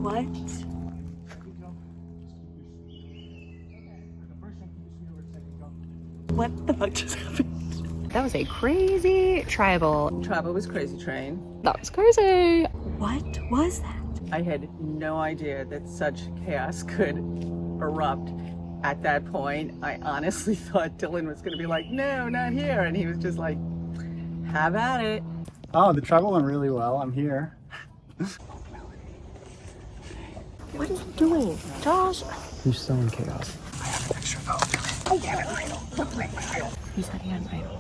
What? What the fuck just happened? That was a crazy tribal. Tribal was crazy train. That was crazy. What was that? I had no idea that such chaos could erupt at that point. I honestly thought Dylan was going to be like, no, not here. And he was just like, have at it. Oh, the tribal went really well. I'm here. What is he doing? Josh! You're still in chaos. I have an extra vote. I have an idol. He said he had an idol.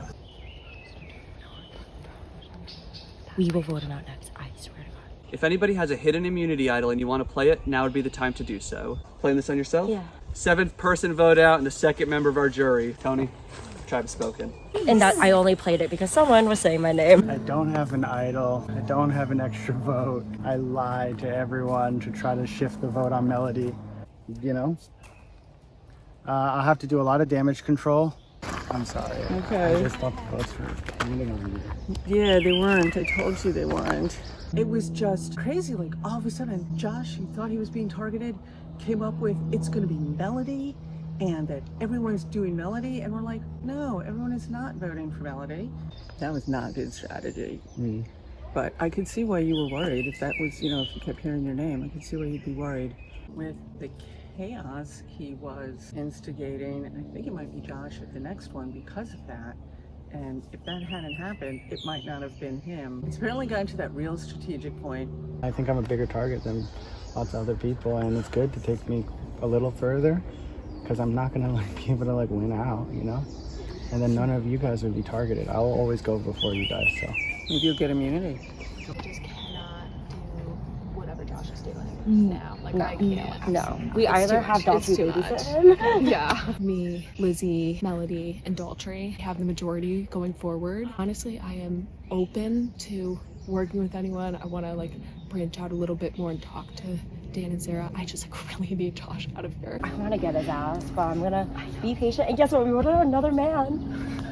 We will vote him out next. I swear to God. If anybody has a hidden immunity idol and you want to play it, now would be the time to do so. Playing this on yourself? Yeah. 7th person vote out and the 2nd member of our jury. Tony, tribe spoken. And that I only played it because someone was saying my name. I don't have an idol. I don't have an extra vote. I lied to everyone to try to shift the vote on Melody. You know? I'll have to do a lot of damage control. I'm sorry. Okay. I just thought the votes were counting on you. Yeah, they weren't. I told you they weren't. It was just crazy. Like all of a sudden, Josh, who thought he was being targeted, came up with it's going to be Melody and that everyone's doing Melody. And we're like, no, everyone is not voting for Melody. That was not good strategy. But I could see why you were worried. If that was, if you kept hearing your name, I could see why you'd be worried. With the chaos he was instigating, I think it might be Josh at the next one because of that. And if that hadn't happened, it might not have been him. It's apparently gotten to that real strategic point. I think I'm a bigger target than lots of other people, and it's good to take me a little further because I'm not gonna be able to win out, and then none of you guys would be targeted. I'll always go before you guys, so Maybe you'll get immunity. I just cannot do whatever Josh is doing now. I can't. No. We either have Daltrey babysit him. Yeah. Me, Lizzie, Melody, and Daltrey have the majority going forward. Honestly, I am open to working with anyone. I want to branch out a little bit more and talk to Dan and Sarah. I just really need Josh out of here. I want to get his ass, but I'm gonna be patient. And guess what? We voted on another man.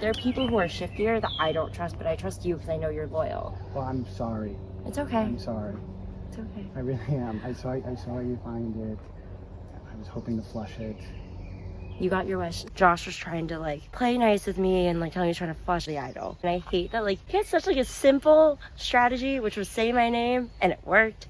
There are people who are shiftier that I don't trust, but I trust you because I know you're loyal. well, I'm sorry. It's okay. I'm sorry. It's okay. I really am. I saw you find it. I was hoping to flush it. You got your wish. Josh was trying to play nice with me and tell me he was trying to flush the idol. And I hate that he had such a simple strategy, which was say my name, and it worked.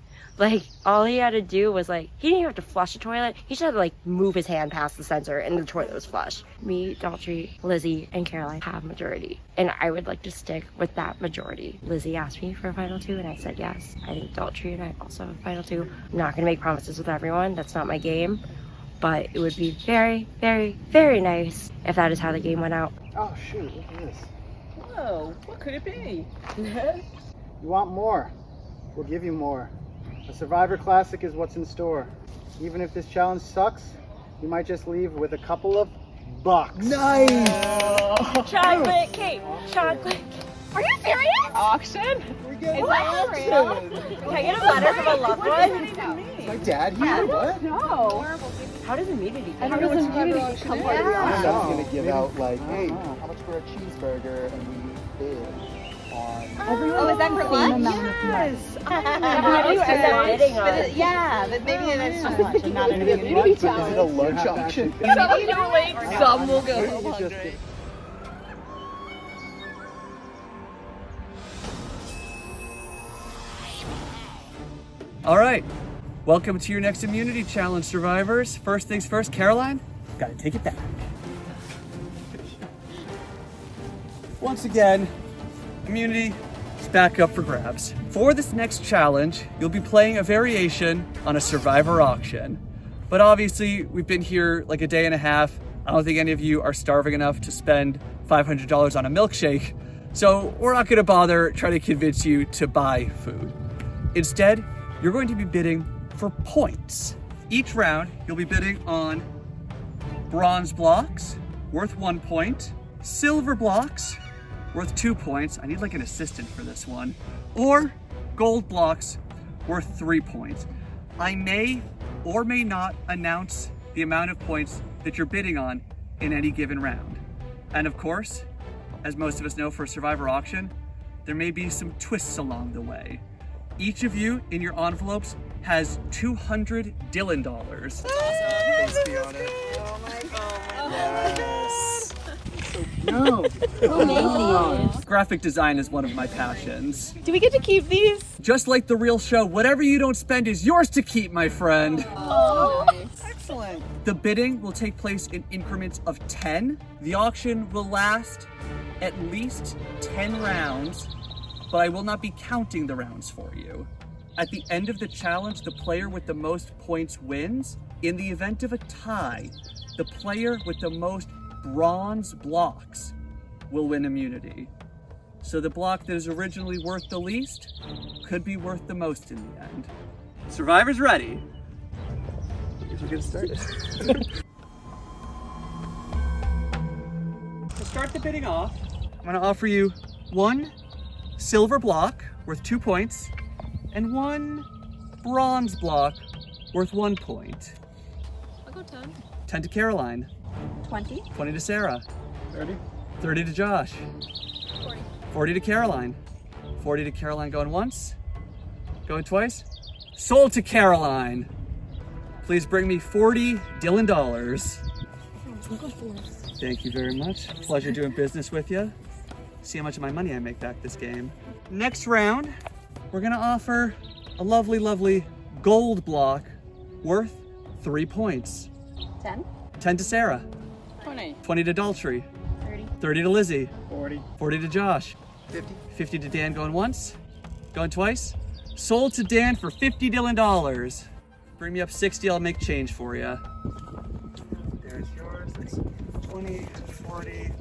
All he had to do was he didn't even have to flush the toilet. He just had to move his hand past the sensor and the toilet was flushed. Me, Daltrey, Lizzie, and Caroline have majority. And I would like to stick with that majority. Lizzie asked me for a final 2 and I said yes. I think Daltrey and I also have a final 2. I'm not gonna make promises with everyone. That's not my game. But it would be very, very, very nice if that is how the game went out. Oh shoot, look at this. Whoa, what could it be? You want more? We'll give you more. A Survivor Classic is what's in store. Even if this challenge sucks, you might just leave with a couple of bucks. Nice! Chocolate cake! Chocolate cake! Are you serious? Auction? We're getting auction! Can I get a letter from a loved one? My dad here? What? No. How does immunity I don't know what immunity come part of the I auction. was gonna give out hey, how much for a cheeseburger, and we bid on. Oh, is that for lunch? Yes! How do you end up bidding on it? Yeah, but maybe that's too much. I'm not in a Is immunity it a lunch auction? Some will donate, some will go home You just hungry. All right, welcome to your next immunity challenge, survivors. First things first, Caroline, gotta take it back. Once again, immunity is back up for grabs. For this next challenge, you'll be playing a variation on a survivor auction. But obviously, we've been here like a day and a half. I don't think any of you are starving enough to spend $500 on a milkshake. So we're not gonna bother trying to convince you to buy food. Instead, you're going to be bidding for points. Each round, you'll be bidding on bronze blocks worth 1 point, silver blocks worth 2 points. I need like an assistant for this one. Or gold blocks worth 3 points. I may or may not announce the amount of points that you're bidding on in any given round. And of course, as most of us know for a survivor auction, there may be some twists along the way. Each of you in your envelopes has $200 Dylan dollars. Thanks, Fiona. Oh my god. Yes. No. Graphic design is one of my passions. Do we get to keep these? Just like the real show, whatever you don't spend is yours to keep, my friend. Oh, excellent. The bidding will take place in increments of 10. The auction will last at least 10 rounds, but I will not be counting the rounds for you. At the end of the challenge, the player with the most points wins. In the event of a tie, the player with the most bronze blocks will win immunity. So the block that is originally worth the least could be worth the most in the end. Survivors ready? I guess we're getting started. To start the bidding off, I'm gonna offer you 1 silver block worth 2 points and 1 bronze block worth 1 point. I'll go 10. 10 to Caroline. 20. 20 to Sarah. 30. 30 to Josh. 40. 40 to Caroline. 40 to Caroline going once. Going twice. Sold to Caroline. Please bring me 40 Dylan dollars. Thank you very much. Pleasure doing business with you. See how much of my money I make back this game. Next round, we're gonna offer a lovely, lovely gold block worth 3 points. 10. 10 to Sarah. 20. 20 to Daltrey. 30. 30 to Lizzie. 40. 40 to Josh. 50. 50 to Dan going once. Going twice. Sold to Dan for 50 Dylan dollars. Bring me up 60, I'll make change for you. There's yours. It's 20, 40,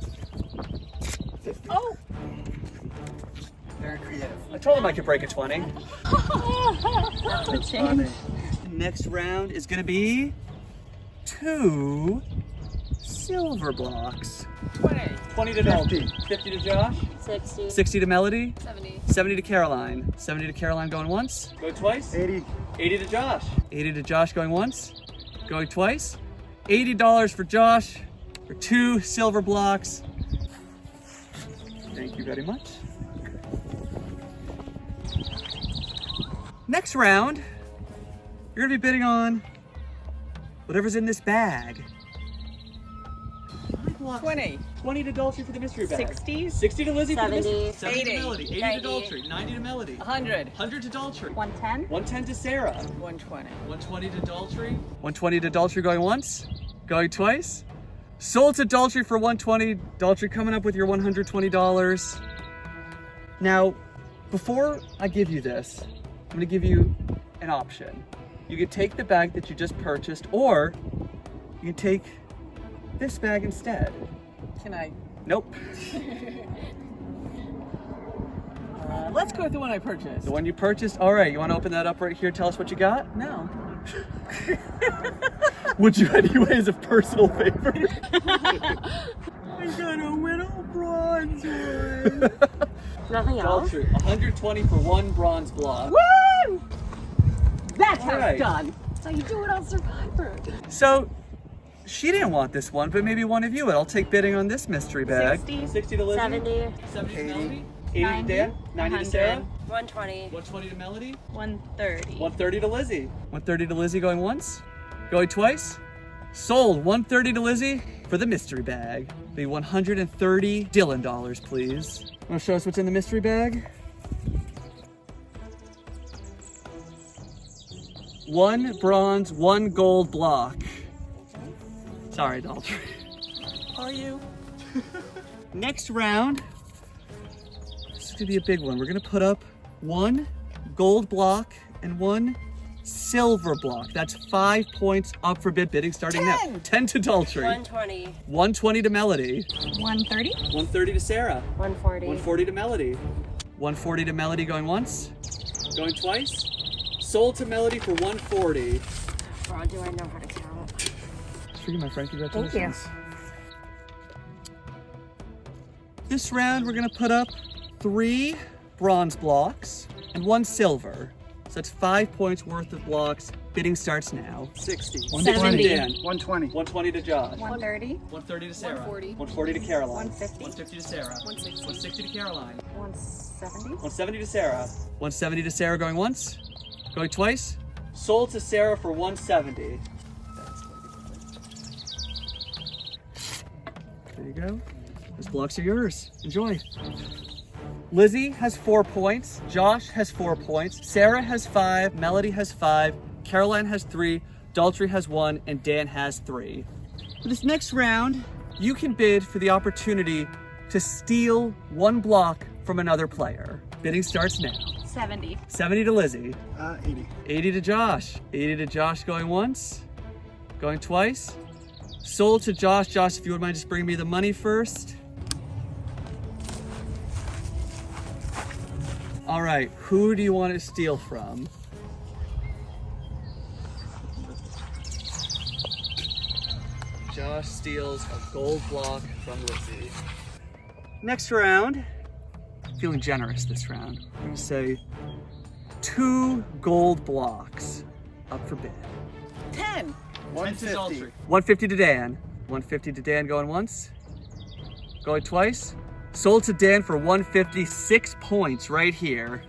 50. Oh! Very creative. I told him I could break a 20. The change. Next round is gonna be 2 silver blocks. 20. 20 to Dalton. 50 to Josh. 60. 60 to Melody. 70. 70 to Caroline. 70 to Caroline going once. Go twice. 80. 80 to Josh. 80 to Josh going once. Going twice. $80 for Josh for 2 silver blocks. Thank you very much. Next round, you're gonna be bidding on whatever's in this bag. 20. 20 to Daltrey for the mystery bag. 60. 60 to Lizzie for the mystery. 70. 70 to 80. Melody. 80 90. to Daltrey. 90 to Melody. 100. 100 to Daltrey. 110. 110 to Sarah. 120. 120 to Daltrey. 120 to Daltrey going once. Going twice. Sold to Daltrey for 120. Daltrey coming up with your $120. Now, before I give you this, I'm gonna give you an option. You could take the bag that you just purchased, or you can take this bag instead. Can I? Nope. Let's go with the one I purchased. The one you purchased? All right, you wanna open that up right here? Tell us what you got? No. Would you anyway, as a personal favor? I got a little bronze one. Nothing else? Daltrey, 120 for 1 bronze block. Woo! That's how Alright. it's done. That's how you do it on Survivor. So, she didn't want this one, but maybe one of you would. I'll take bidding on this mystery bag. 60. 60 to Lizzie. 70. 70 to 80. Melody. 80 to 90. Dan. 90 to Sarah. 120. 120 to Melody. 130. 130 to Lizzie. 130 to Lizzie going once. Going twice. Sold. 130 to Lizzie for the mystery bag. The $130 Dylan dollars, please. Want to show us what's in the mystery bag? 1 bronze, 1 gold block. Sorry, Daltrey. Are you? Next round, this is gonna be a big one. We're gonna put up 1 gold block and 1 silver block. That's 5 points up for bid bidding starting now. 10 to Daltrey. 120. 120 to Melody. 130? 130 to Sarah. 140. 140 to Melody. 140 to Melody going once. Going twice. Sold to Melody for 140. Bro, do I know how to count? For you, my friend, congratulations. This round, we're gonna put up 3 bronze blocks and 1 silver. So that's 5 points worth of blocks. Bidding starts now. 60. 120. Dan. 120. 120 to Josh. 130? 130 to Sarah. 140. 140 to Caroline. 150? 150 to Sarah. 160. 160 to Caroline. 170? 170 to Sarah. 170 to Sarah going once. Going twice. Sold to Sarah for 170. There you go. Those blocks are yours. Enjoy. Lizzie has 4 points. Josh has 4 points. Sarah has 5. Melody has 5. Caroline has 3. Daltrey has 1. And Dan has 3. For this next round, you can bid for the opportunity to steal 1 block from another player. Bidding starts now. 70. 70 to Lizzie. 80. 80 to Josh. 80 to Josh going once. Going twice. Sold to Josh. Josh, if you wouldn't mind just bringing me the money first. All right, who do you want to steal from? Josh steals a gold block from Lizzie. Next round, feeling generous this round. I'm gonna say 2 gold blocks up for bid. 10. 150. 150 to Dan. 150 to Dan going once. Going twice. Sold to Dan for 156 points right here.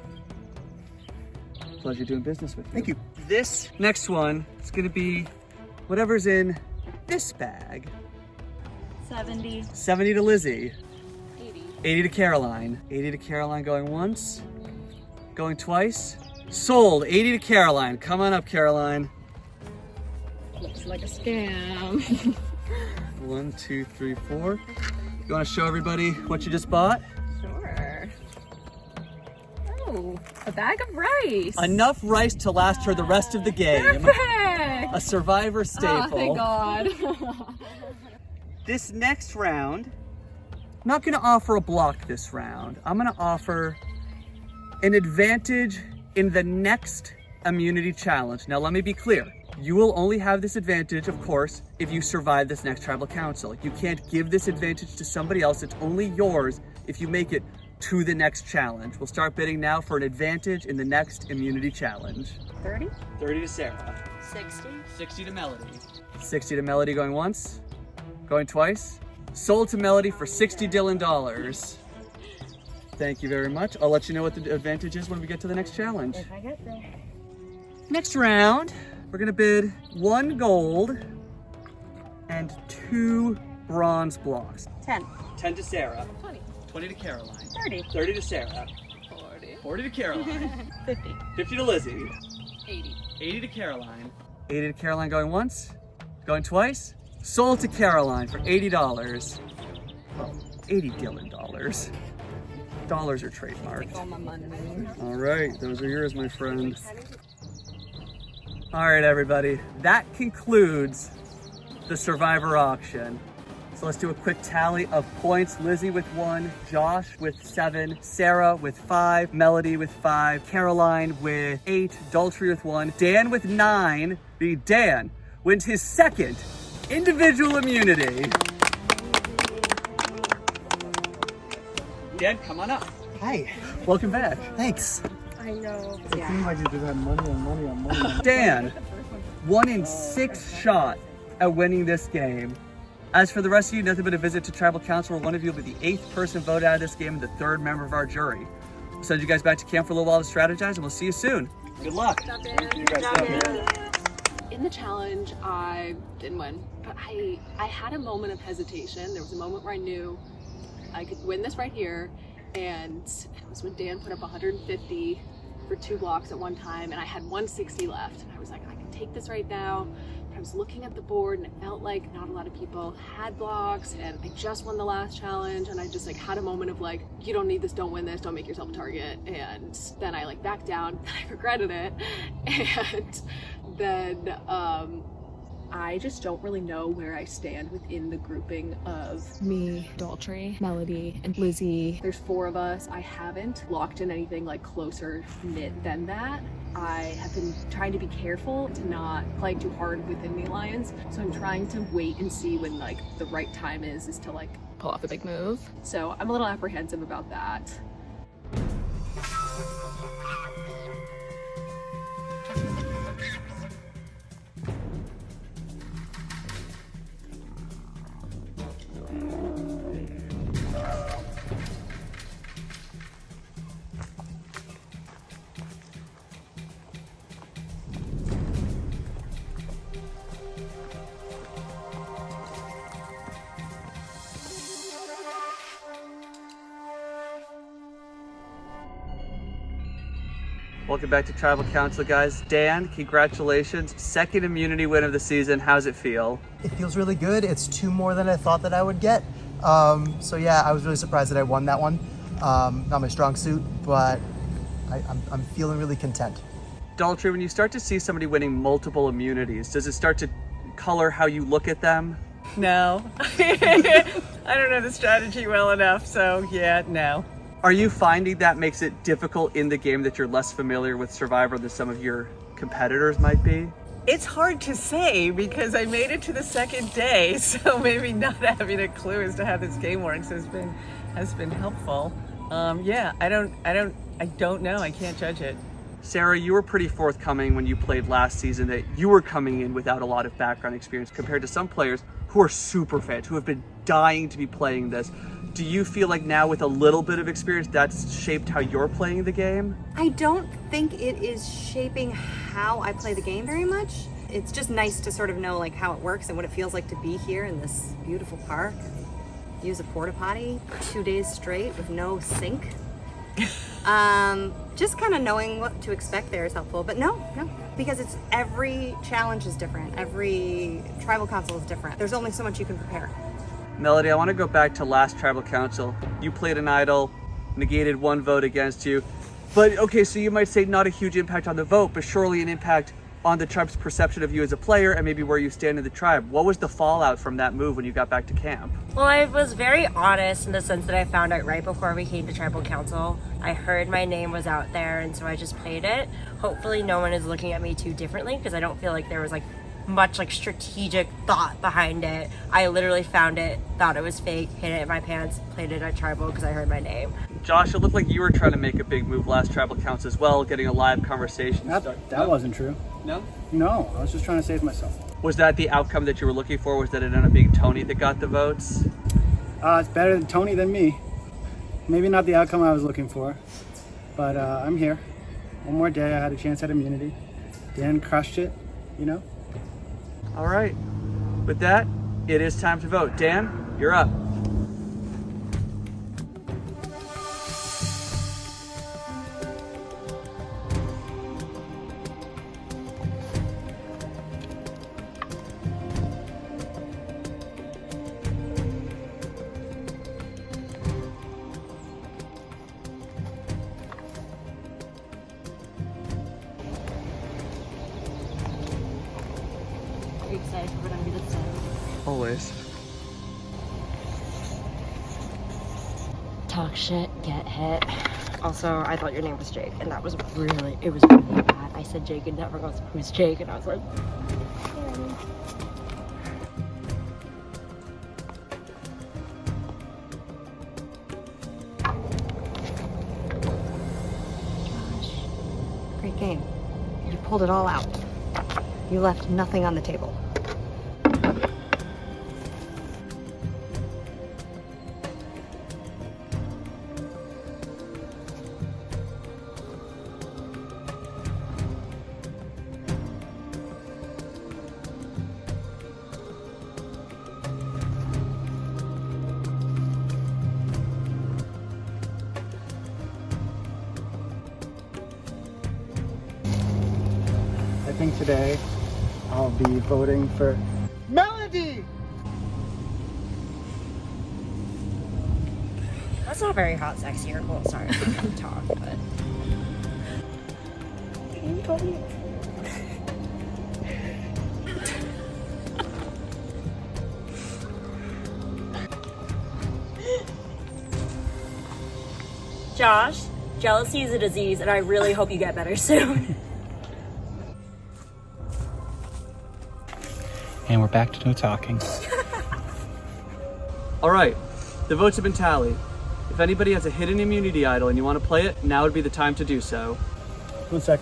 Pleasure doing business with you. Thank you. This next one is gonna be whatever's in this bag. 70. 70 to Lizzie. 80. 80 to Caroline. 80 to Caroline going once. Going twice. Sold. 80 to Caroline. Come on up, Caroline. Looks like a scam. 1, 2, 3, 4. You wanna show everybody what you just bought? Sure. Oh, a bag of rice. Enough rice to last her the rest of the game. Perfect. A Survivor staple. Oh, thank God. This next round, I'm not gonna offer a block this round. I'm gonna offer an advantage in the next immunity challenge. Now let me be clear. You will only have this advantage, of course, if you survive this next tribal council. You can't give this advantage to somebody else. It's only yours if you make it to the next challenge. We'll start bidding now for an advantage in the next immunity challenge. 30? 30 to Sarah. 60. 60 to Melody. 60 to Melody going once. Going twice. Sold to Melody for $60 Dylan. Thank you very much. I'll let you know what the advantage is when we get to the next challenge. If I get there. Next round, we're gonna bid 1 gold and 2 bronze blocks. 10. 10 to Sarah. 20. 20 to Caroline. 30. 30 to Sarah. 40. 40 to Caroline. 50. 50 to Lizzie. 80. 80 to Caroline. 80 to Caroline going once. Going twice. Sold to Caroline for $80. Well, $80 Dylan. Dollars are trademarked. All my money. All right, those are yours, my friend. All right, everybody, that concludes the Survivor auction. So let's do a quick tally of points. Lizzie with 1, Josh with 7, Sarah with 5, Melody with 5, Caroline with 8, Daltrey with 1, Dan with 9. The Dan wins his 2nd individual immunity. Dan, come on up. Hi. Welcome back. Thanks. I know. It seems like you just had money on money on money. Dan, 1 in 6 shot at winning this game. As for the rest of you, nothing but a visit to Tribal Council, where one of you will be the 8th person voted out of this game and the 3rd member of our jury. We'll send you guys back to camp for a little while to strategize, and we'll see you soon. Good luck. You guys In the challenge, I didn't win, but I had a moment of hesitation. There was a moment where I knew I could win this right here, and it was when Dan put up 150 for 2 blocks at one time, and I had 160 left, and I was like, I take this right now. I was looking at the board and it felt like not a lot of people had blocks, and I just won the last challenge, and I just like had a moment of like, you don't need this, don't win this, don't make yourself a target. And then I like backed down and I regretted it. And then I just don't really know where I stand within the grouping of me, Daltrey, Melody, and Lizzie. There's 4 of us. I haven't locked in anything like closer knit than that. I have been trying to be careful to not play too hard within the alliance, so I'm trying to wait and see when like the right time is to like pull off a big move. So I'm a little apprehensive about that. Welcome back to Tribal Council, guys. Dan, congratulations. 2nd immunity win of the season. How's it feel? It feels really good. It's 2 more than I thought that I would get. So yeah, I was really surprised that I won that one. Not my strong suit, but I'm feeling really content. Daltrey, when you start to see somebody winning multiple immunities, does it start to color how you look at them? No. I don't know the strategy well enough, so yeah, no. Are you finding that makes it difficult in the game that you're less familiar with Survivor than some of your competitors might be? It's hard to say because I made it to the 2nd day, so maybe not having a clue as to how this game works has been helpful. Yeah, I don't know. I can't judge it. Sarah, you were pretty forthcoming when you played last season that you were coming in without a lot of background experience compared to some players who are super fans, who have been dying to be playing this. Do you feel like now with a little bit of experience that's shaped how you're playing the game? I don't think it is shaping how I play the game very much. It's just nice to sort of know like how it works and what it feels like to be here in this beautiful park. Use a porta potty 2 days straight with no sink. Just kind of knowing what to expect there is helpful, but no, because it's every challenge is different. Every tribal council is different. There's only so much you can prepare. Melody, I want to go back to last Tribal Council. You played an idol, negated 1 vote against you. But okay, so you might say not a huge impact on the vote, but surely an impact on the tribe's perception of you as a player and maybe where you stand in the tribe. What was the fallout from that move when you got back to camp? Well, I was very honest in the sense that I found out right before we came to Tribal Council. I heard my name was out there, and so I just played it. Hopefully no one is looking at me too differently, because I don't feel like there was like much like strategic thought behind it. I literally found it, thought it was fake, hid it in my pants, played it at Tribal because I heard my name. Josh, it looked like you were trying to make a big move last Tribal Council as well, getting a live conversation. That wasn't true. No? No, I was just trying to save myself. Was that the outcome that you were looking for? Was that it ended up being Tony that got the votes? It's better than Tony than me. Maybe not the outcome I was looking for, but I'm here. One more day, I had a chance at immunity. Dan crushed it, you know? All right. With that, it is time to vote. Dan, you're up. Are you excited for what I'm gonna say? Always. Talk shit, get hit. Also, I thought your name was Jake, and that was really bad. I said Jake, and everyone goes, who's Jake? And I was like, Gosh, great game. You pulled it all out. You left nothing on the table. I think today I'll be voting for Melody. That's not very hot, sexy, or cool. Sorry, I can't talk, but. Josh, jealousy is a disease, and I really hope you get better soon. And we're back to no talking. All right, the votes have been tallied. If anybody has a hidden immunity idol and you want to play it, now would be the time to do so. 1 sec.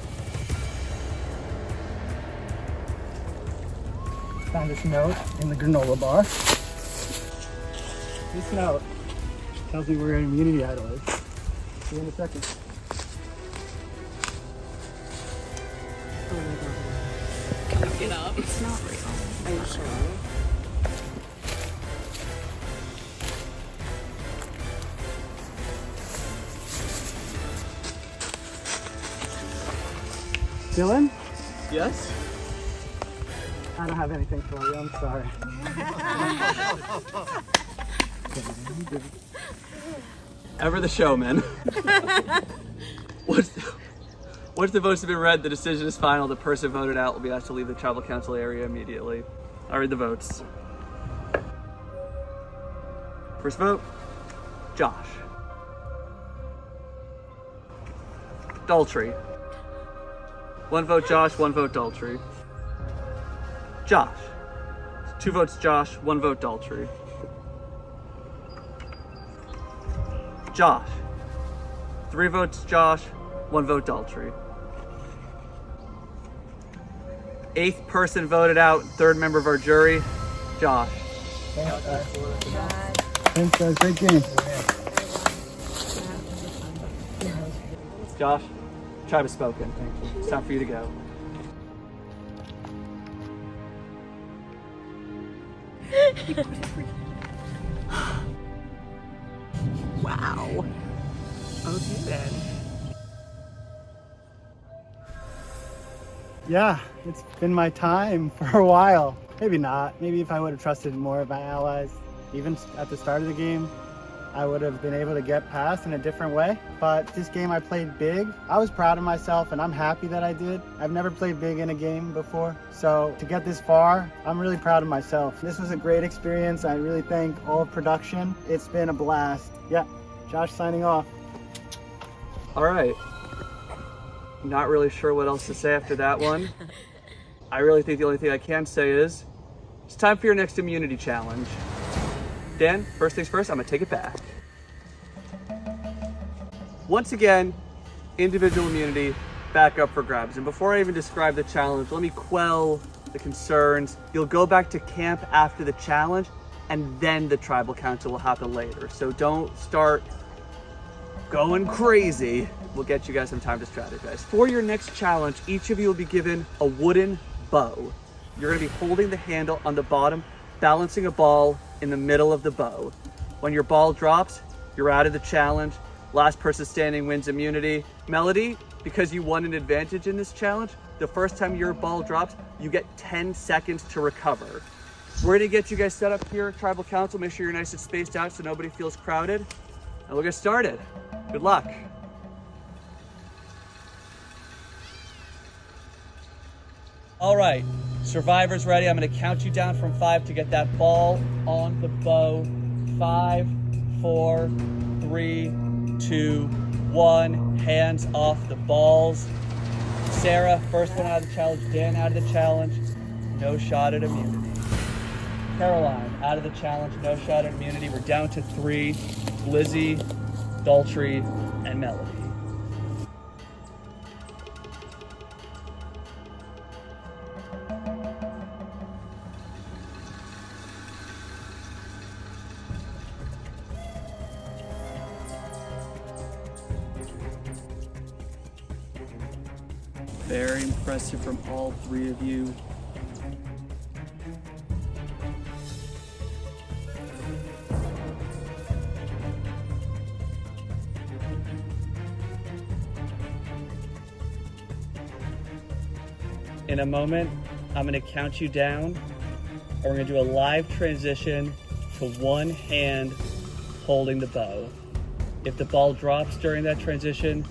Found this note in the granola bar. This note tells me where an immunity idol is. See you in a second. Look it up. It's not real. Are you sure? Dylan? Yes? I don't have anything for you, I'm sorry. Ever the showman. Once the votes have been read, the decision is final. The person voted out will be asked to leave the tribal council area immediately. I'll read the votes. First vote, Josh. Daltrey. 1 vote Josh, 1 vote Daltrey. Josh. 2 votes Josh, 1 vote Daltrey. Josh. 3 votes Josh, 1 vote Daltrey. 8th person voted out, 3rd member of our jury, Josh. Thanks guys, great game. Josh, tribe has spoken. It's time for you to go. Wow. Okay then. Yeah, it's been my time for a while. Maybe not. Maybe if I would have trusted more of my allies, even at the start of the game, I would have been able to get past in a different way. But this game I played big. I was proud of myself and I'm happy that I did. I've never played big in a game before. So to get this far, I'm really proud of myself. This was a great experience. I really thank all of production. It's been a blast. Yeah, Josh signing off. All right. Not really sure what else to say after that one. I really think the only thing I can say is it's time for your next immunity challenge. Dan, first things first, I'm gonna take it back. Once again, individual immunity back up for grabs. And before I even describe the challenge, let me quell the concerns. You'll go back to camp after the challenge and then the tribal council will happen later. So don't start going crazy. We'll get you guys some time to strategize. For your next challenge, each of you will be given a wooden bow. You're gonna be holding the handle on the bottom, balancing a ball in the middle of the bow. When your ball drops, you're out of the challenge. Last person standing wins immunity. Melody, because you won an advantage in this challenge, the first time your ball drops, you get 10 seconds to recover. We're gonna get you guys set up here, tribal council. Make sure you're nice and spaced out so nobody feels crowded. And we'll get started. Good luck. All right, survivors ready. I'm gonna count you down from 5 to get that ball on the bow. 5, 4, 3, 2, 1. Hands off the balls. Sarah, first one out of the challenge. Dan out of the challenge. No shot at immunity. Caroline out of the challenge. No shot at immunity. We're down to 3. Lizzie, Daltrey, and Melody. Very impressive from all 3 of you. In a moment, I'm gonna count you down, and we're gonna do a live transition to one hand holding the bow. If the ball drops during that transition,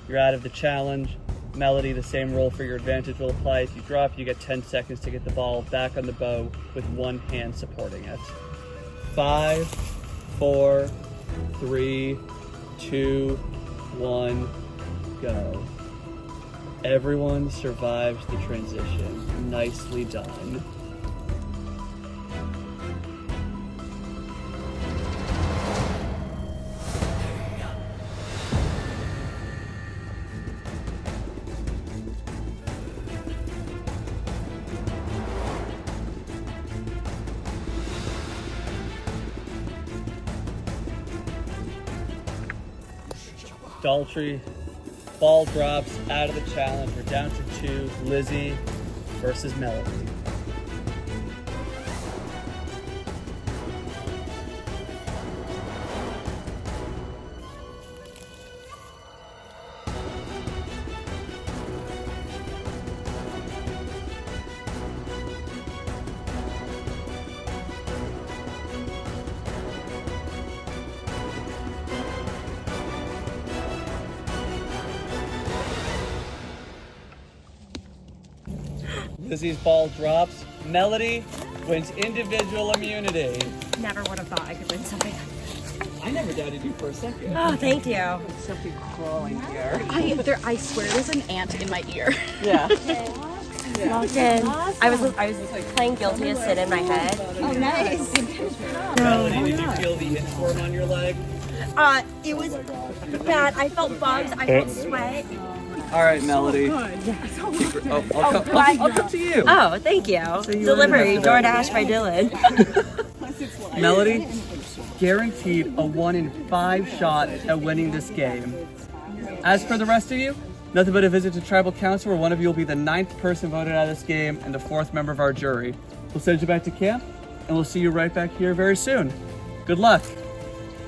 you're out of the challenge. Melody, the same rule for your advantage will apply. If you drop, you get 10 seconds to get the ball back on the bow with one hand supporting it. 5, 4, 3, 2, 1, go. Everyone survives the transition. Nicely done. Daltrey, ball drops out of the challenge. We're down to 2. Lizzie versus Melody. Lizzie's ball drops. Melody wins individual immunity. Never would have thought I could win something. I never doubted you for a second. Oh, thank you. Something crawling here. I swear there's an ant in my ear. Yeah. Walked in. I was playing guilty as sin in my head. Oh, nice. Melody, did you feel the inchworm on your leg? It was bad. I felt bugs. I felt sweat. All right, Melody. I'll come to you. Oh, thank you. Delivery, DoorDash by Dylan. Melody, guaranteed a 1 in 5 shot at winning this game. As for the rest of you, nothing but a visit to Tribal Council where one of you will be the 9th person voted out of this game and the 4th member of our jury. We'll send you back to camp, and we'll see you right back here very soon. Good luck.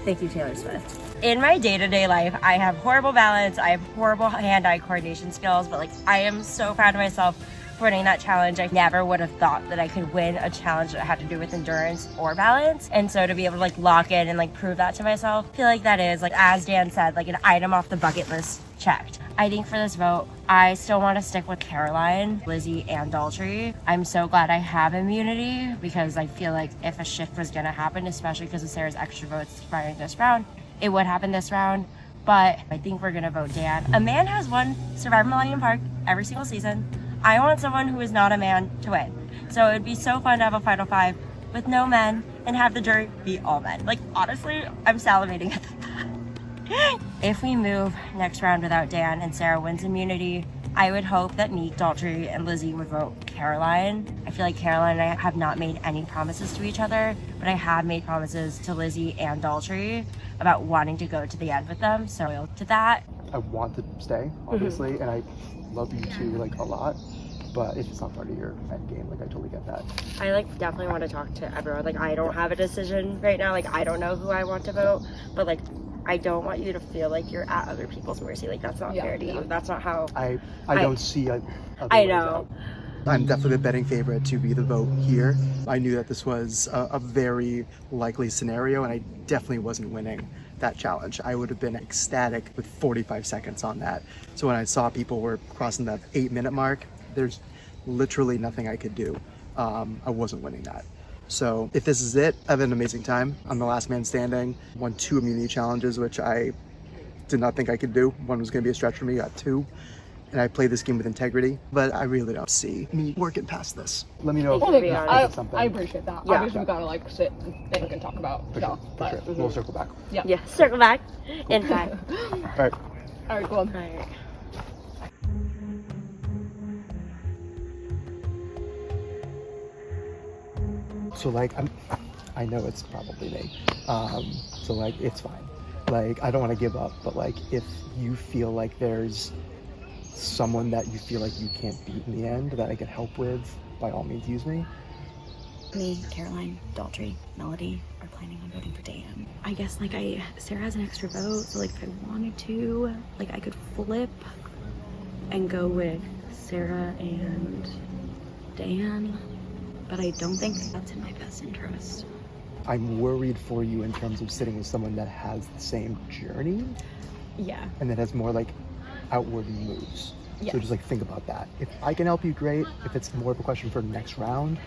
Thank you, Taylor Swift. In my day-to-day life, I have horrible balance, I have horrible hand-eye coordination skills, but like I am so proud of myself for winning that challenge. I never would have thought that I could win a challenge that had to do with endurance or balance. And so to be able to like lock in and like prove that to myself, I feel like that is, like as Dan said, like an item off the bucket list checked. I think for this vote, I still want to stick with Caroline, Lizzie, and Daltrey. I'm so glad I have immunity because I feel like if a shift was gonna happen, especially because of Sarah's extra votes expiring this round, it would happen this round, but I think we're gonna vote Dan. A man has won Survivor Millennium Park every single season. I want someone who is not a man to win. So it'd be so fun to have a Final 5 with no men and have the jury be all men. Like honestly, I'm salivating at the thought. If we move next round without Dan and Sarah wins immunity, I would hope that me, Daltrey, and Lizzie would vote Caroline. I feel like Caroline and I have not made any promises to each other, but I have made promises to Lizzie and Daltrey about wanting to go to the end with them, so loyal to that. I want to stay, obviously, and I love you two like a lot, but if it's not part of your end game, like I totally get that. I like definitely want to talk to everyone. Like I don't have a decision right now. Like I don't know who I want to vote, but like I don't want you to feel like you're at other people's mercy. Like that's not fair to you. That's not how I don't see other I ways know. out. I'm definitely the betting favorite to be the vote here. I knew that this was a very likely scenario, and I definitely wasn't winning that challenge. I would have been ecstatic with 45 seconds on that. So when I saw people were crossing that 8-minute mark, there's literally nothing I could do. I wasn't winning that. So if this is it, I have an amazing time. I'm the last man standing. Won 2 immunity challenges, which I did not think I could do. One was gonna be a stretch for me, got 2. And I played this game with integrity, but I really don't see me working past this. Let me know if it's something. I appreciate that. Yeah. Obviously, we gotta like sit and think and talk about stuff. For sure. We'll circle back. Yeah, circle back in 5. All right. All right, go on. All right. So like, I know it's probably me. So like, it's fine. Like, I don't want to give up, but like, if you feel like there's someone that you feel like you can't beat in the end that I can help with, by all means use me. Me, Caroline, Daltrey, Melody are planning on voting for Dan. I guess like Sarah has an extra vote, so like if I wanted to, like I could flip and go with Sarah and Dan, but I don't think that's in my best interest. I'm worried for you in terms of sitting with someone that has the same journey Yeah. and that has more like outward moves. Yeah. So just like think about that. If I can help you, great. If it's more of a question for next round,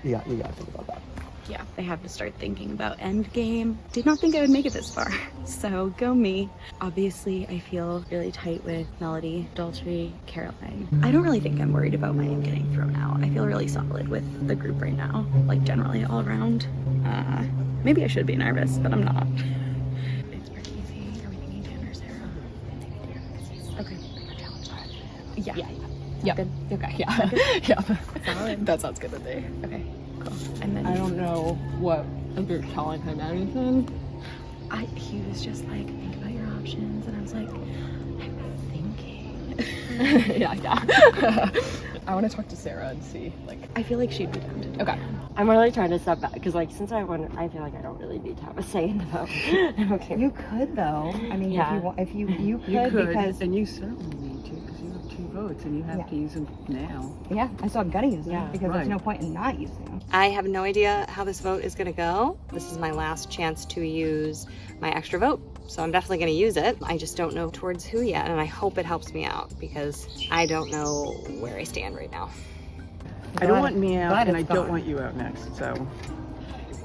you gotta think about that. Yeah, I have to start thinking about end game. Did not think I would make it this far, so go me. Obviously, I feel really tight with Melody, Daltrey, Caroline. I don't really think I'm worried about my name getting thrown out. I feel really solid with the group right now, like generally all around. Maybe I should be nervous, but I'm not. It's pretty easy. Are we thinking Dan or Sarah? Okay. Yeah. Yep. Good. Okay. Yeah. Yeah. Solid. That sounds good to me. Okay, cool. And then I don't know what if you're telling him anything. he was just like, think about your options, and I was like, I'm thinking. Yeah. I want to talk to Sarah and see, like. I feel like she'd be down to do Okay. it. I'm really trying to step back because, like, since I won, I feel like I don't really need to have a say in the vote. Okay. You could though. I mean, Yeah. if you want, if you You could, could, because and you certainly need to, because you have 2 votes, and you have Yeah. to use them now. yeah, and so I'm gonna use them Yeah, because there's right. no point in not using them. I have no idea how this vote is gonna go. This is my last chance to use my extra vote. So I'm definitely gonna use it. I just don't know towards who yet, and I hope it helps me out because I don't know where I stand right now. I don't want me out, glad and I it's don't gone. want you out next, so.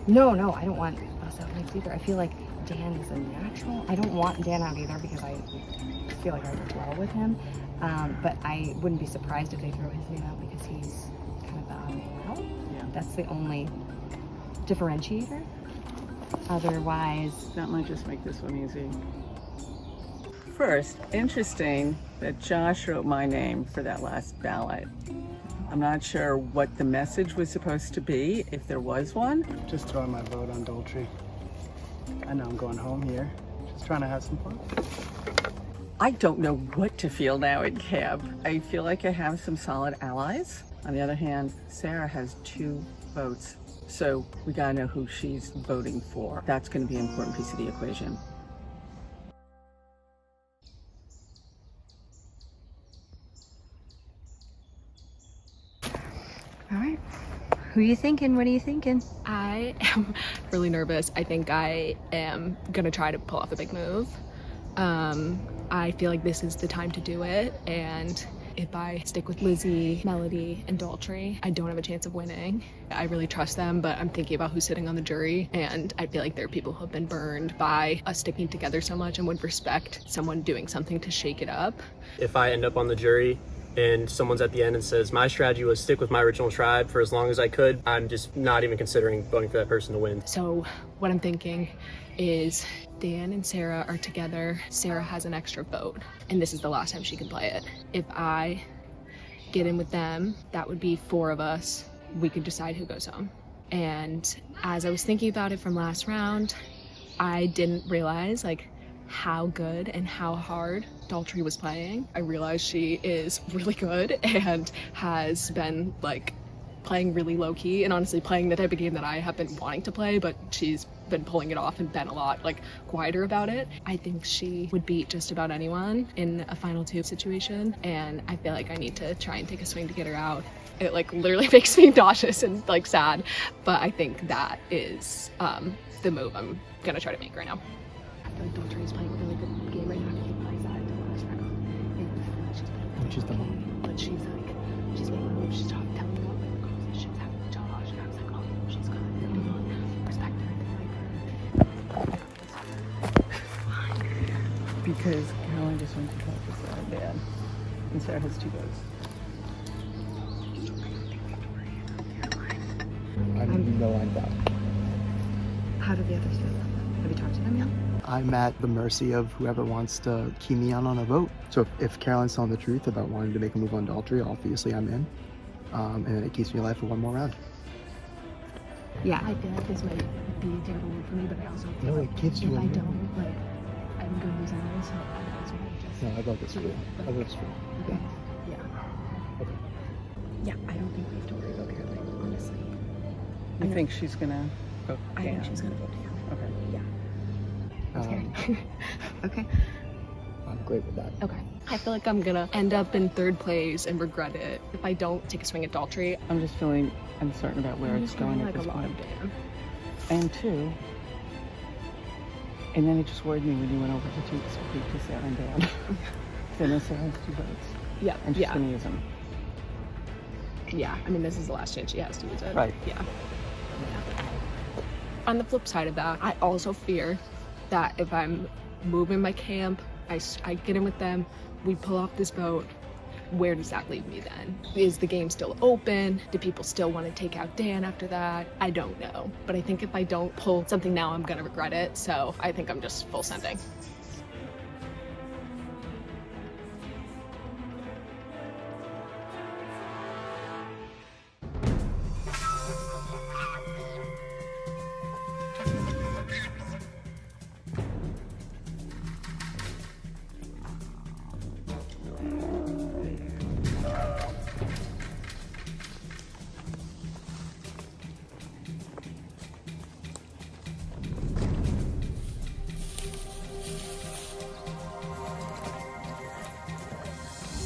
No, I don't want us out next either. I feel like Dan is a natural. I don't want Dan out either because I feel like I work well with him. But I wouldn't be surprised if they throw his name out because he's kind of the odd man out. Yeah. That's the only differentiator. Otherwise, That might just make this one easy. First, interesting that Josh wrote my name for that last ballot. I'm not sure what the message was supposed to be, if there was one. Just throwing my vote on Daltrey. I know I'm going home here. Just trying to have some fun. I don't know what to feel now in camp. I feel like I have some solid allies. On the other hand, Sarah has 2 votes. So we gotta know who she's voting for. That's gonna be an important piece of the equation. all right. Who you thinking? What are you thinking? I am really nervous. I think I am gonna try to pull off a big move. I feel like this is the time to do it, and if I stick with Lizzie, Melody, and Daltrey, I don't have a chance of winning. I really trust them, but I'm thinking about who's sitting on the jury, and I feel like there are people who have been burned by us sticking together so much and would respect someone doing something to shake it up. If I end up on the jury and someone's at the end and says my strategy was stick with my original tribe for as long as I could, I'm just not even considering voting for that person to win. So what I'm thinking is Dan and Sarah are together. Sarah has an extra vote, and this is the last time she can play it. If I get in with them, that would be 4 of us. We could decide who goes home. And as I was thinking about it from last round, I didn't realize like how good and how hard Daltrey was playing. I realized she is really good and has been like playing really low-key and honestly playing the type of game that I have been wanting to play, but she's been pulling it off and been a lot like quieter about it. I think she would beat just about anyone in a final 2 situation, and I feel like I need to try and take a swing to get her out. It like literally makes me nauseous and like sad, but I think that is the move I'm gonna try to make right now. I feel like Daltrey is playing a really good game right now. She plays that into the last round, and she's been Which is the one. but she's like, she's making moves, she's telling me what like the conversations having with Josh, and I was like, oh, she's good, you know, respect her, I like her. Because Caroline just went to talk to Sarah bad, and Sarah has 2 votes. I know I'm down. How do the others feel about that? Have you talked to them yet? I'm at the mercy of whoever wants to key me on a vote. So if Caroline's telling the truth about wanting to make a move on Daltrey, obviously I'm in. And then it keeps me alive for 1 more round. Yeah. I feel like this might be a terrible move for me, but I also feel No, like it gives you if a I move. don't, like, I'm gonna lose anyway, so I might as well just. No, I vote this for you. I vote this for you. Okay. Yeah. Okay. Yeah, I don't think we have to worry about Caroline, honestly. I think she's gonna vote I think Dan. she's gonna vote Dan. Okay. Yeah. Okay. I'm great with that. Okay. I feel like I'm gonna end up in third place and regret it if I don't take a swing at Daltrey. I'm just feeling uncertain about where it's going at this point. I am too. And then it just worried me when you went over to speak to Sarah and Dan. Then Sarah has 2 votes. Yeah. And she's gonna use them. Yeah. I mean, this is the last chance she has to use it. Right. Yeah. On the flip side of that, I also fear that if I'm moving my camp, I get in with them, we pull off this vote, where does that leave me then? Is the game still open? Do people still want to take out Dan after that? I don't know. But I think if I don't pull something now, I'm gonna regret it. So I think I'm just full sending.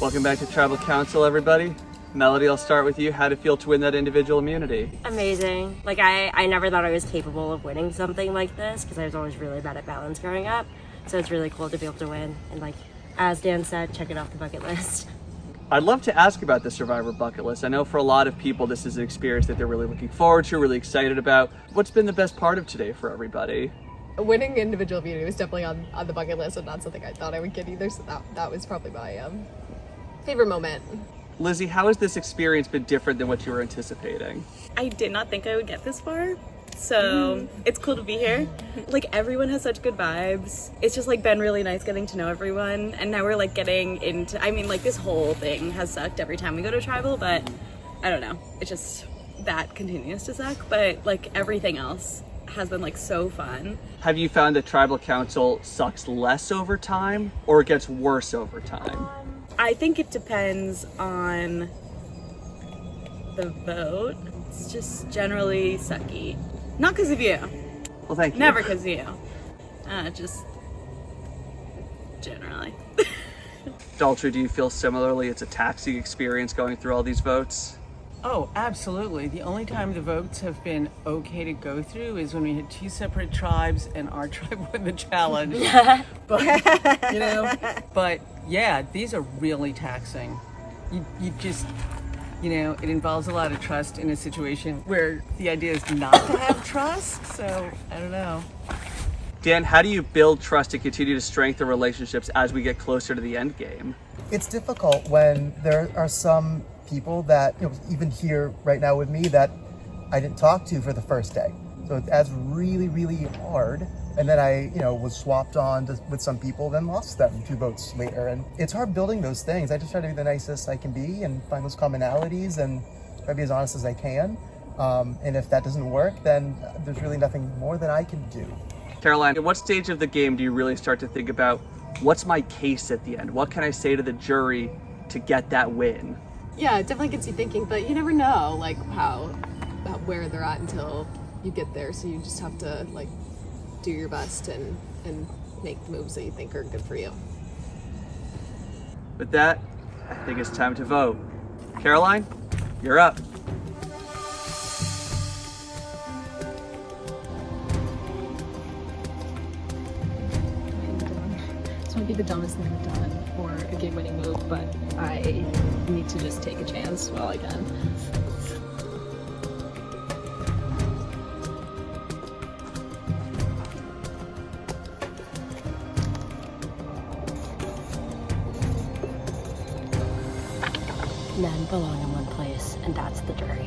Welcome back to Tribal Council, everybody. Melody, I'll start with you. How'd it feel to win that individual immunity? Amazing. Like, I never thought I was capable of winning something like this because I was always really bad at balance growing up. So it's really cool to be able to win. And like, as Dan said, check it off the bucket list. I'd love to ask about the Survivor bucket list. I know for a lot of people, this is an experience that they're really looking forward to, really excited about. What's been the best part of today for everybody? Winning individual immunity was definitely on the bucket list and not something I thought I would get either. So that was probably my favorite moment. Lizzie, how has this experience been different than what you were anticipating? I did not think I would get this far. So it's cool to be here. Like, everyone has such good vibes. It's just like been really nice getting to know everyone. And now we're like getting into, I mean, like, this whole thing has sucked every time we go to tribal, but I don't know. It's just that continues to suck. But like everything else has been like so fun. Have you found that Tribal Council sucks less over time or it gets worse over time? I think it depends on the vote. It's just generally sucky. Not because of you. Well, thank you. Never because of you. Just generally. Daltrey, do you feel similarly? It's a taxing experience going through all these votes? Oh, absolutely. The only time the votes have been okay to go through is when we had 2 separate tribes and our tribe won the challenge. But yeah, these are really taxing. You just, it involves a lot of trust in a situation where the idea is not to have trust. So I don't know. Dan, how do you build trust and continue to strengthen relationships as we get closer to the end game? It's difficult when there are some people that, even here right now with me, that I didn't talk to for the first day. So that's really, really hard. And then I, was swapped on with some people, then lost them 2 votes later. And it's hard building those things. I just try to be the nicest I can be and find those commonalities and try to be as honest as I can. And if that doesn't work, then there's really nothing more that I can do. Caroline, at what stage of the game do you really start to think about, what's my case at the end? What can I say to the jury to get that win? Yeah, it definitely gets you thinking, but you never know like where they're at until you get there. So you just have to like do your best and make the moves that you think are good for you. With that, I think it's time to vote. Caroline, you're up. This might be the dumbest thing I've done for a game-winning move, but I need to just take a chance while I can. Men belong in one place, and that's the jury.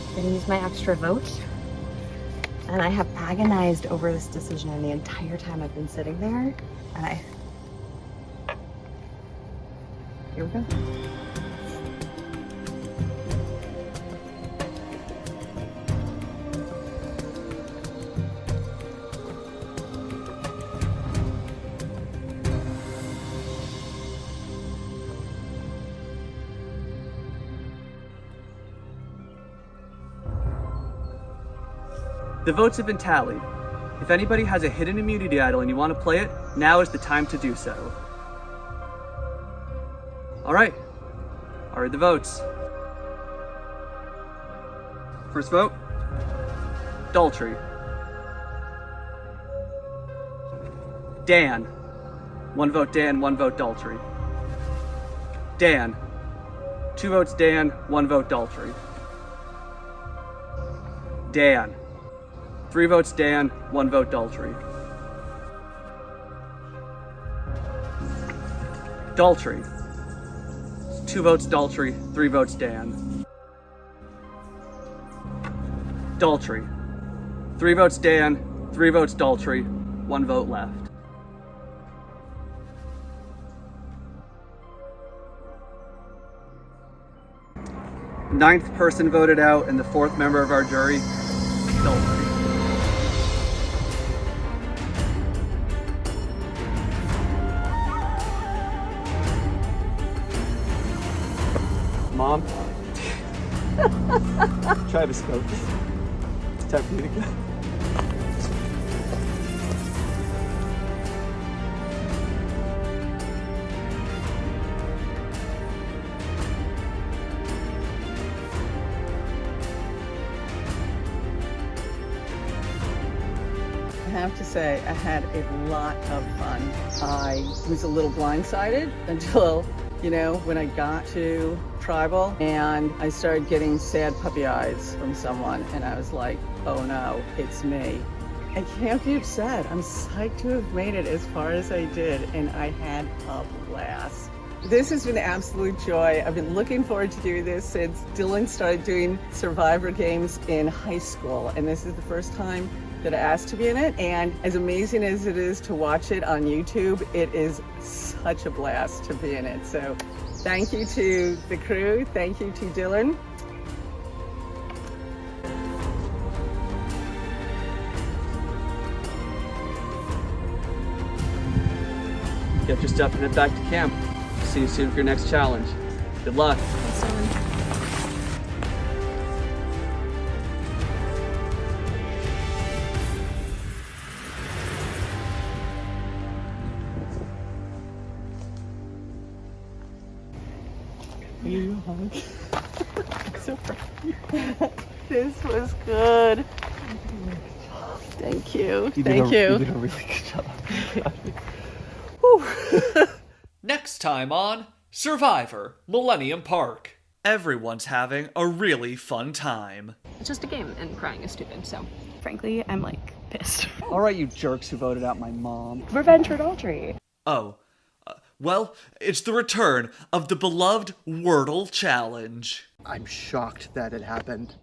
I'm gonna use my extra vote. And I have agonized over this decision the entire time I've been sitting there. And here we go. The votes have been tallied. If anybody has a hidden immunity idol and you want to play it, now is the time to do so. All right, I'll read the votes. First vote, Daltrey. Dan. 1 vote Dan, 1 vote Daltrey. Dan. 2 votes Dan, 1 vote Daltrey. Dan. 3 votes Dan, 1 vote Daltrey. Daltrey. 2 votes Daltrey, 3 votes Dan. Daltrey. 3 votes Dan, 3 votes Daltrey, 1 vote left. Ninth person voted out and the 4th member of our jury, Daltrey. Mom, Travis spoke. It's time for you to go. I have to say, I had a lot of fun. I was a little blindsided until, when I got to Tribal and I started getting sad puppy eyes from someone, and I was like, oh no, it's me. I can't be upset. I'm psyched to have made it as far as I did, and I had a blast. This has been an absolute joy. I've been looking forward to doing this since Dylan started doing Survivor games in high school, and this is the first time that I asked to be in it, and as amazing as it is to watch it on YouTube, it is such a blast to be in it. So thank you to the crew, thank you to Dylan. Get your stuff and head back to camp. See you soon for your next challenge. Good luck. This was good. Thank you. You Thank you. You did a really good job. Next time on Survivor Millennium Park. Everyone's having a really fun time. It's just a game, and crying is stupid, so. Frankly, I'm pissed. All right, you jerks who voted out my mom. Revenge for Daltrey. Oh, well, it's the return of the beloved Wordle Challenge. I'm shocked that it happened.